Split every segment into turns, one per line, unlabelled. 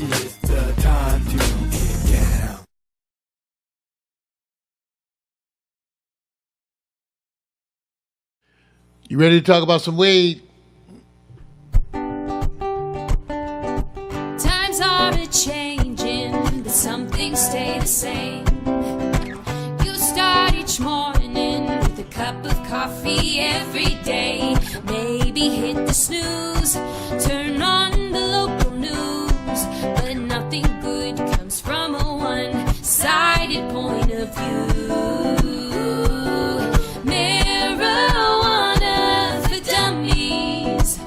It's the time to get down.
You ready to talk about some weed?
Times are a-changing, but some things stay the same. You start each morning with a cup of coffee every day. Maybe hit the snooze, turn on the local news, but nothing good comes from a one-sided point of view. Marijuana for dummies.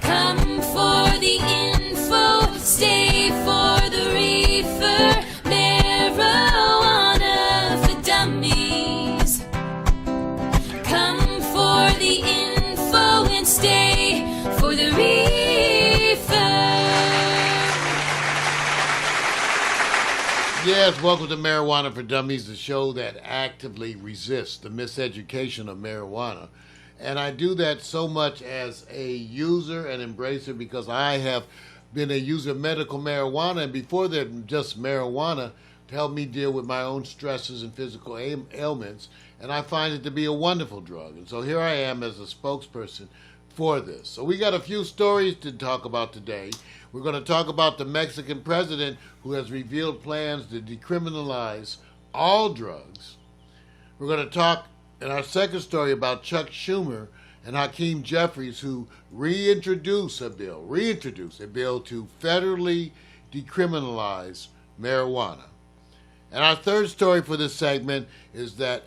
Come for the info, stay for the reefer. Marijuana for dummies. Come for the info and stay for the reefer.
Yes, welcome to Marijuana for Dummies, the show that actively resists the miseducation of marijuana. And I do that so much as a user and embracer because I have been a user of medical marijuana, and before that, just marijuana to help me deal with my own stresses and physical ailments. And I find it to be a wonderful drug. And so here I am as a spokesperson for this. So we got a few stories to talk about today. We're going to talk about the Mexican president who has revealed plans to decriminalize all drugs. We're going to talk in our second story about Chuck Schumer and Hakeem Jeffries, who reintroduce a bill to federally decriminalize marijuana. And our third story for this segment is that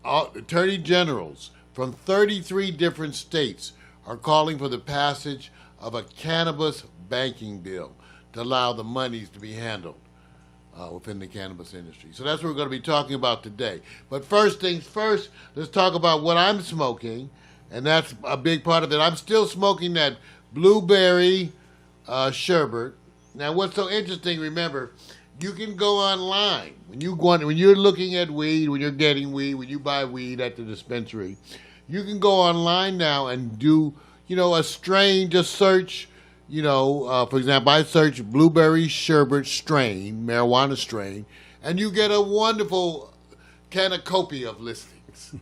attorney generals from 33 different states are calling for the passage of a cannabis banking bill to allow the monies to be handled within the cannabis industry. So that's what we're going to be talking about today. But first things first, let's talk about what I'm smoking, and that's a big part of it. I'm still smoking that blueberry sherbet. Now, what's so interesting, remember, you can go online. When you're looking at weed, when you're getting weed, when you buy weed at the dispensary, you can go online now and do, a strain, just search, for example, I search blueberry sherbet strain, marijuana strain, and you get a wonderful cornucopia of listings.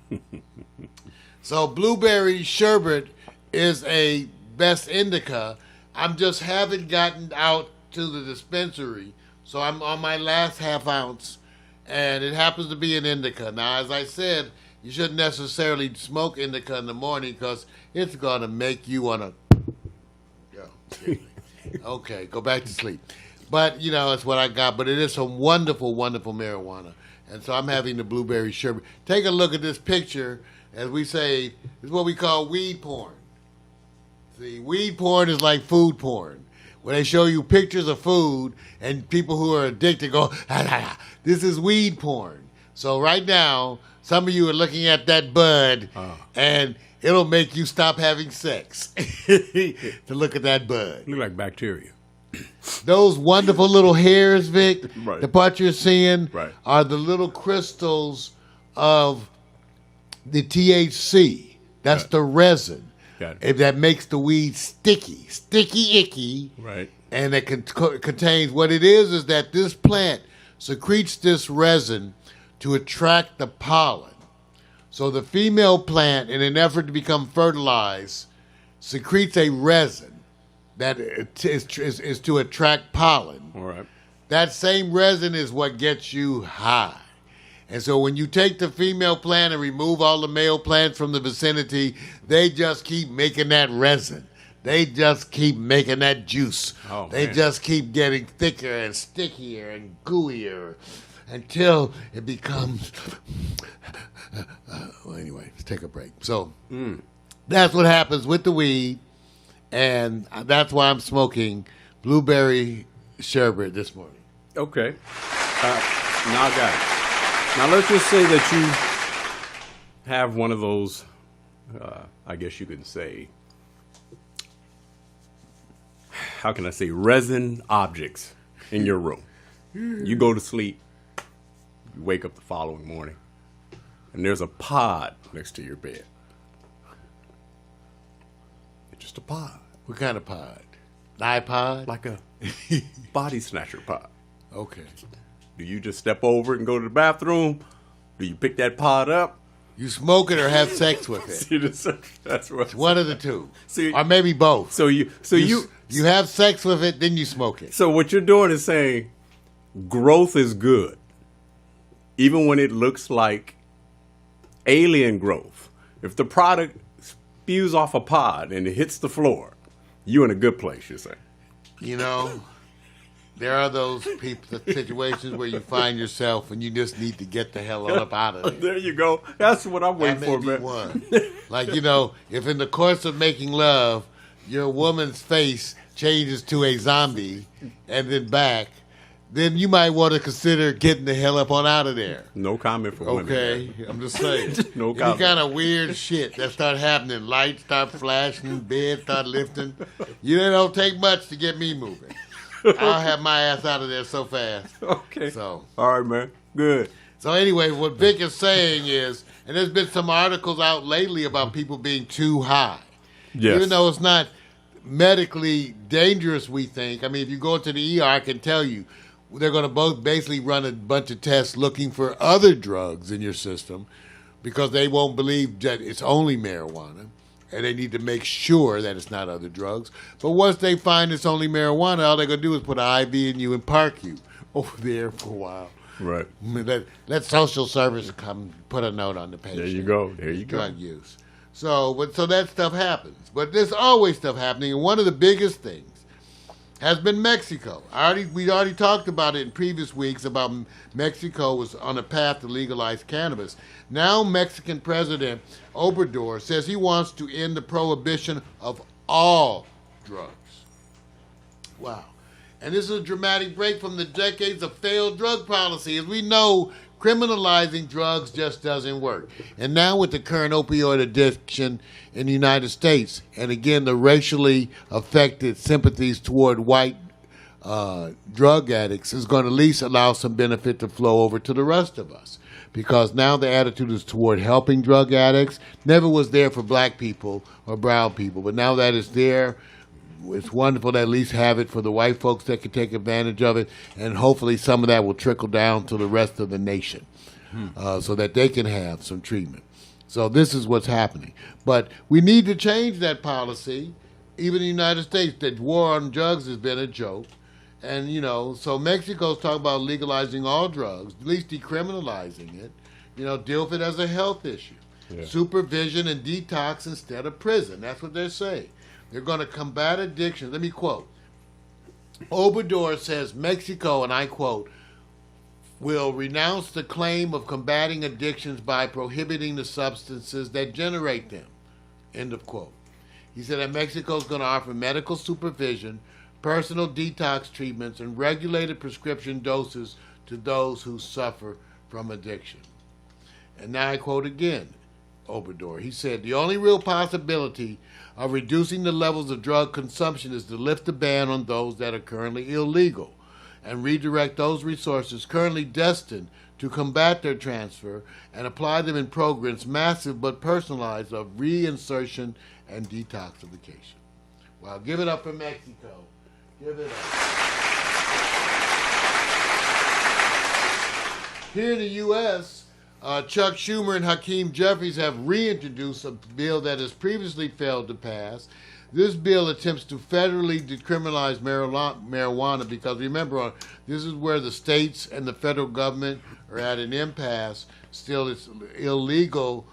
So blueberry sherbet is a best indica. I'm just haven't gotten out to the dispensary, so I'm on my last half ounce, and it happens to be an indica. Now, as I said, you shouldn't necessarily smoke indica in the morning because it's going to make you want to go. Okay, go back to sleep. But, it's what I got. But it is some wonderful, wonderful marijuana. And so I'm having the blueberry sherbet. Take a look at this picture. As we say, this is what we call weed porn. See, weed porn is like food porn, where they show you pictures of food and people who are addicted go, this is weed porn. So right now, some of you are looking at that bud, and it'll make you stop having sex to look at that bud.
Look like bacteria.
Those wonderful little hairs, Vic,
Right.
the part you're seeing
Right.
are the little crystals of the THC. That's
Got it.
the resin.
Got it.
That makes the weed sticky, icky.
Right.
And it contains, what it is that this plant secretes this resin to attract the pollen. So the female plant, in an effort to become fertilized, secretes a resin that is to attract pollen.
All right.
That same resin is what gets you high. And so when you take the female plant and remove all the male plants from the vicinity, they just keep making that resin. They just keep making that juice.
Oh,
they
man.
just keep getting thicker and stickier and gooier until it becomes... well, anyway, let's take a break. So that's what happens with the weed, and that's why I'm smoking blueberry sherbet this morning.
Okay. Now I got it. Now let's just say that you have one of those, I guess you could say, how can I say, resin objects in your room. You go to sleep, you wake up the following morning, and there's a pod next to your bed. It's just a pod.
What kind of pod? iPod?
like a body snatcher pod.
Okay.
Do you just step over it and go to the bathroom? Do you pick that pod up?
You smoke it or have sex with it.
See, that's what.
One of the two.
See,
or maybe both.
So you
have sex with it, then you smoke it.
So what you're doing is saying growth is good, even when it looks like alien growth. If the product spews off a pod and it hits the floor, you're in a good place, you say.
You know, there are those situations where you find yourself and you just need to get the hell up out of there.
There you go. That's what I'm waiting for, man.
One. Like, if in the course of making love, your woman's face changes to a zombie and then back, then you might want to consider getting the hell up on out of there.
No comment for women.
Okay, I'm just saying.
No comment.
Any kind of weird shit that start happening, lights start flashing, bed start lifting. You don't take much to get me moving. I'll have my ass out of there so fast.
Okay.
So.
All right, man. Good.
So anyway, what Vic is saying is, and there's been some articles out lately about people being too high.
Yes.
Even though it's not medically dangerous, we think. I mean, if you go to the ER, I can tell you, they're going to both basically run a bunch of tests looking for other drugs in your system because they won't believe that it's only marijuana. And they need to make sure that it's not other drugs. But once they find it's only marijuana, all they're going to do is put an IV in you and park you over there for a while.
Right.
Let social service come put a note on the patient.
There you go. There you go.
Drug use. So that stuff happens. But there's always stuff happening. And one of the biggest things has been Mexico. We already talked about it in previous weeks about Mexico was on a path to legalize cannabis. Now Mexican President Obrador says he wants to end the prohibition of all drugs. Wow. And this is a dramatic break from the decades of failed drug policy. As we know, criminalizing drugs just doesn't work. And now with the current opioid addiction in the United States, and again, the racially affected sympathies toward white drug addicts is going to at least allow some benefit to flow over to the rest of us. Because now the attitude is toward helping drug addicts. Never was there for black people or brown people, but now that it's there, it's wonderful to at least have it for the white folks that can take advantage of it, and hopefully some of that will trickle down to the rest of the nation so that they can have some treatment. So this is what's happening. But we need to change that policy. Even in the United States, the war on drugs has been a joke. And, so Mexico's talking about legalizing all drugs, at least decriminalizing it, deal with it as a health issue. Yeah. Supervision and detox instead of prison. That's what they're saying. They're going to combat addiction. Let me quote. Obrador says Mexico, and I quote, will renounce the claim of combating addictions by prohibiting the substances that generate them. End of quote. He said that Mexico is going to offer medical supervision, personal detox treatments, and regulated prescription doses to those who suffer from addiction. And now I quote again Obrador. He said, the only real possibility of reducing the levels of drug consumption is to lift the ban on those that are currently illegal and redirect those resources currently destined to combat their transfer and apply them in programs massive but personalized of reinsertion and detoxification. Well, give it up for Mexico. Give it up. Here in the U.S., Chuck Schumer and Hakeem Jeffries have reintroduced a bill that has previously failed to pass. This bill attempts to federally decriminalize marijuana because, remember, this is where the states and the federal government are at an impasse. Still, it's illegal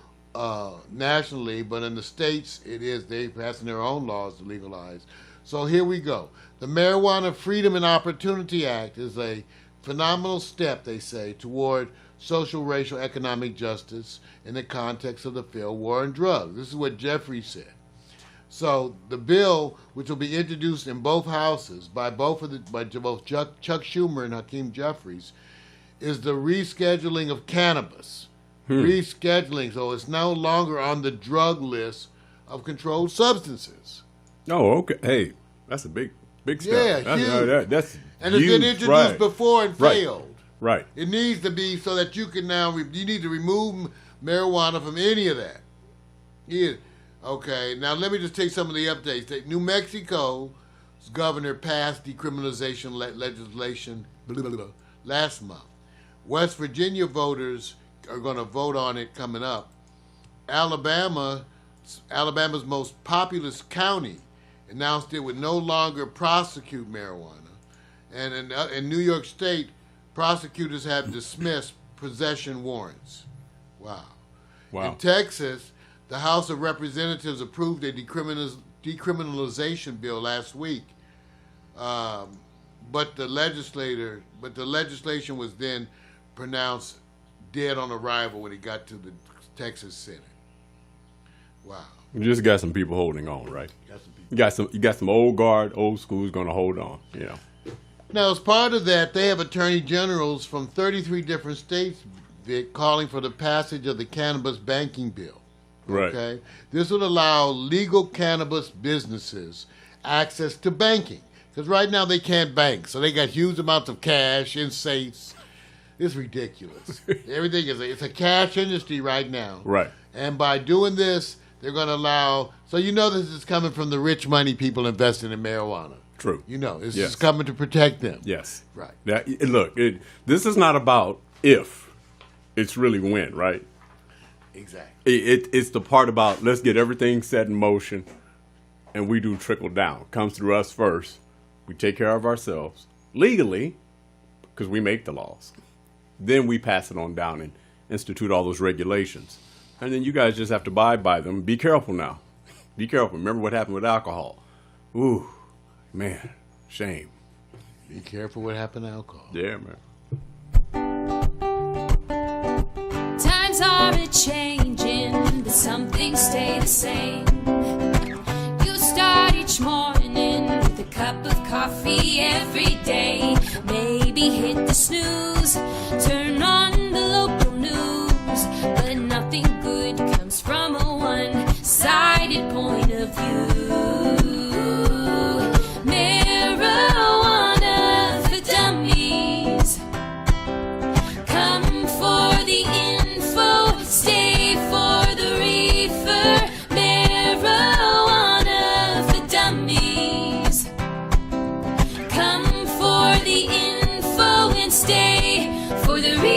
nationally, but in the states, it is. They're passing their own laws to legalize. So here we go. The Marijuana Freedom and Opportunity Act is a phenomenal step, they say, toward social, racial, economic justice in the context of the field war on drugs. This is what Jeffrey said. So the bill, which will be introduced in both houses by both Chuck Schumer and Hakeem Jeffries, is the rescheduling of cannabis. Rescheduling, so it's no longer on the drug list of controlled substances.
Oh, okay. Hey, that's a big step.
Yeah, huge.
That's
and it's been introduced before and failed.
Right.
It needs to be so that you can now, you need to remove marijuana from any of that. Yeah. Okay, now let me just take some of the updates. New Mexico governor passed decriminalization legislation last month. West Virginia voters are going to vote on it coming up. Alabama's most populous county, announced it would no longer prosecute marijuana. And in New York State, prosecutors have dismissed possession warrants. Wow. In Texas, the House of Representatives approved a decriminalization bill last week, but the legislation was then pronounced dead on arrival when it got to the Texas Senate. Wow.
You just got some people holding on, right? You got some old guard, old school who's going to hold on, you know.
Now, as part of that, they have attorney generals from 33 different states, Vic, calling for the passage of the cannabis banking bill.
Right.
Okay? This would allow legal cannabis businesses access to banking. Because right now they can't bank. So they got huge amounts of cash in safes. It's ridiculous. Everything it's a cash industry right now.
Right.
And by doing this, they're going to allow, so you know this is coming from the rich money people investing in marijuana.
True.
You know, this is coming to protect them.
Yes.
Right.
Look, this is not about if, it's really when, right?
Exactly.
It's the part about let's get everything set in motion and we do trickle down. It comes through us first. We take care of ourselves legally because we make the laws. Then we pass it on down and institute all those regulations. And then you guys just have to abide by them. Be careful now. Be careful. Remember what happened with alcohol. Ooh, man, shame.
Be careful what happened to alcohol.
Yeah, man.
Times are a-changing, but some things stay the same. You start each morning with a cup of coffee every day. Maybe hit the snooze, turn on the local news, but nothing good comes from a one-sided point of view. Marijuana for dummies. Come for the info, stay for the reefer. Marijuana for dummies. Come for the info and stay for the reefer.